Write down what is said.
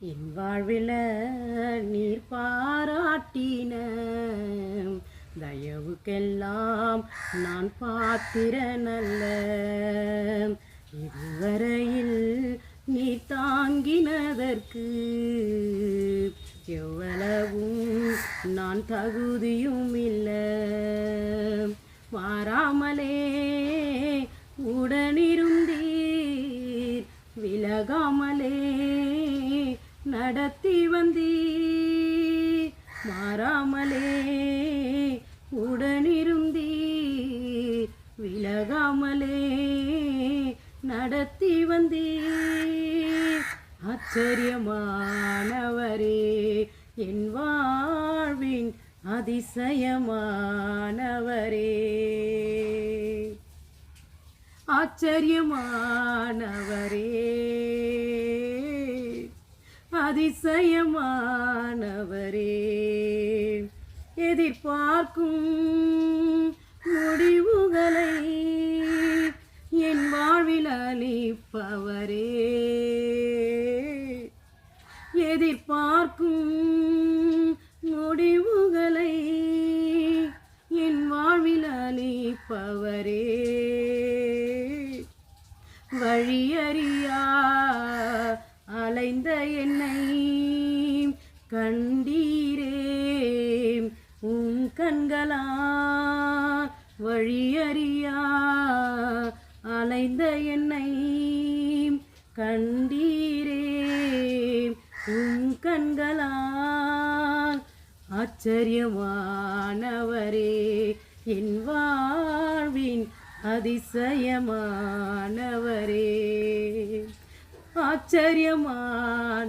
என் வாழ்வில் நீர் பாராட்டின தயவுக்கெல்லாம் நான் பாத்திரனல்ல. இதுவரையில் நீ தாங்கினதற்கு எவ்வளவும் நான் தகுதியும் இல்லை. மாறாமலே உடனிருந்தீர், விலகாமலே நடத்தி வந்தீர். மாறாமலே உடனிருந்தீர், விலகாமலே நடத்தி வந்தீர். ஆச்சரியமானவரே, என் வாழ்வின் அதிசயமானவரே. ஆச்சரியமானவரே, அதிசயமானவரே. எதிர்பார்க்கும் முடிவுகளை என் வாழ்வில் அளிப்பவரே. எதிர்பார்க்கும் முடிவுகளை என் வாழ்வில் அளிப்பவரே. வழியறியா அலைந்த என்னை கண்டீரே உம் கண்களால். வழியறியா அலைந்த என்னை கண்டீரே உம் கண்களால். ஆச்சரியமானவரே, என் வாழ்வின் அதிசயமானவரே. ஆச்சரியமான